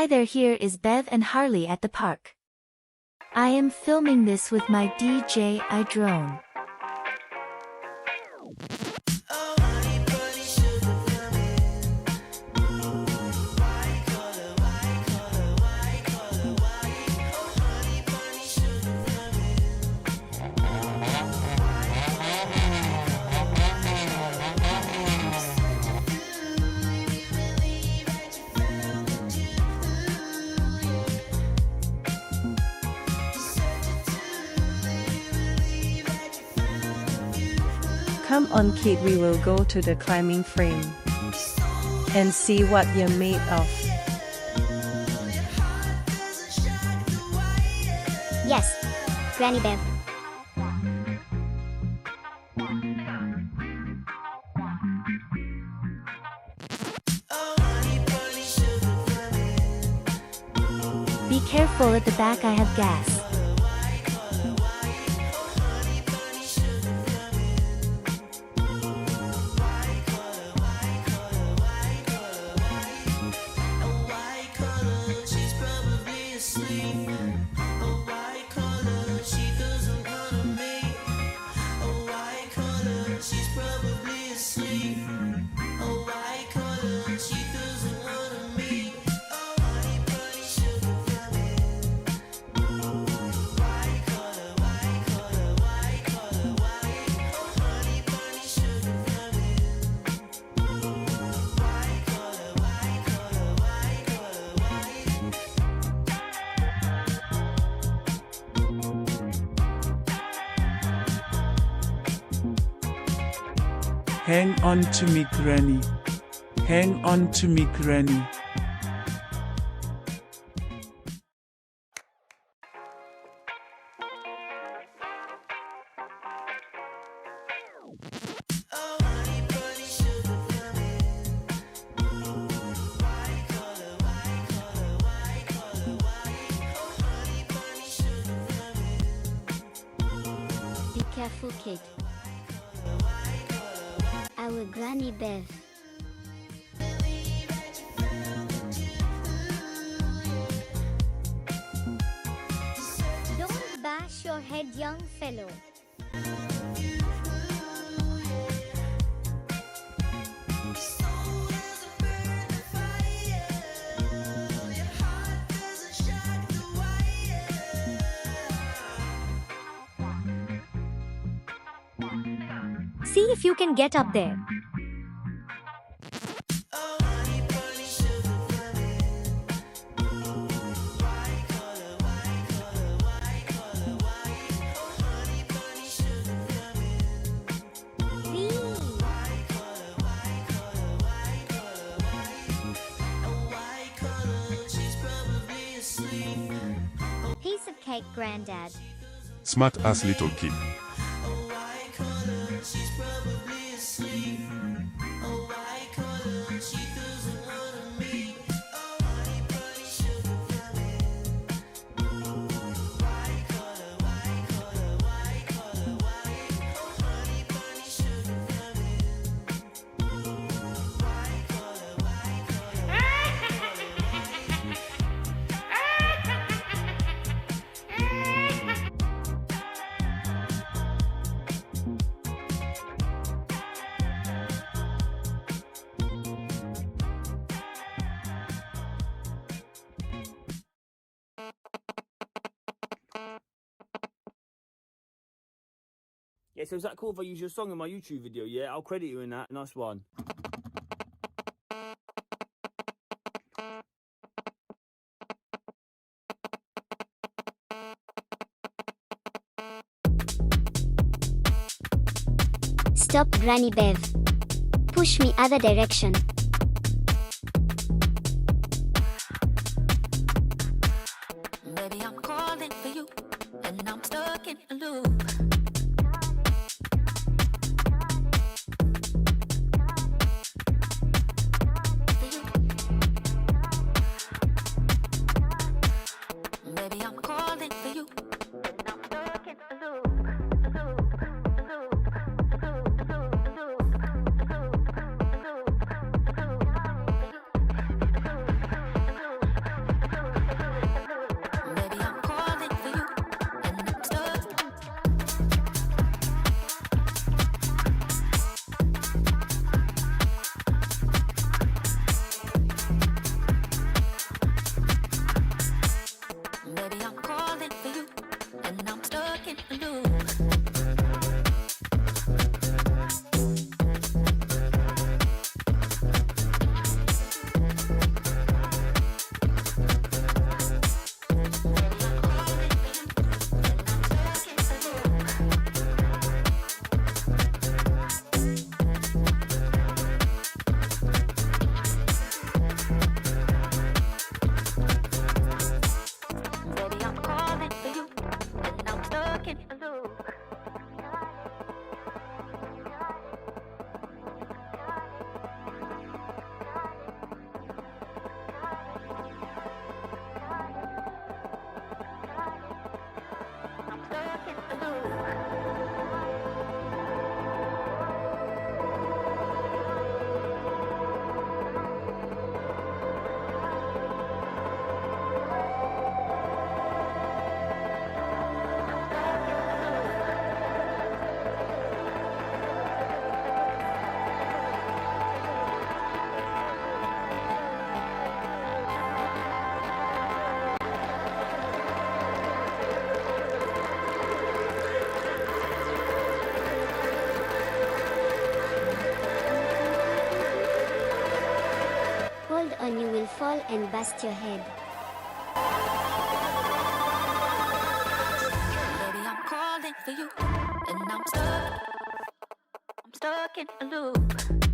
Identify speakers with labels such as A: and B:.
A: Hi there, here is Bev and Harley at the park. I am filming this with my DJI drone.
B: Come on kid, we will go to the climbing frame and see what you're made of.
C: Yes, Granny Bev.
A: Be careful at the back, I have gas.
D: Hang on to me, Granny. Hang on to me, Granny.
C: Be careful, kid. Our Granny Bev. Don't bash your head, young fellow.
A: See if you can get up there.
C: Piece of cake, Granddad.
E: Smart ass little kid.
F: Yeah, so is that cool if I use your song in my YouTube video? Yeah, I'll credit you in that. Nice one.
C: Stop, Granny Bev. Push me other direction.
G: Baby, I'm calling for you, and I'm stuck in a loop. Baby, I'm calling for you, and I'm stuck in a loop.
C: on you will fall and bust your head.
G: Baby, I'm calling for you, and I'm stuck in a loop.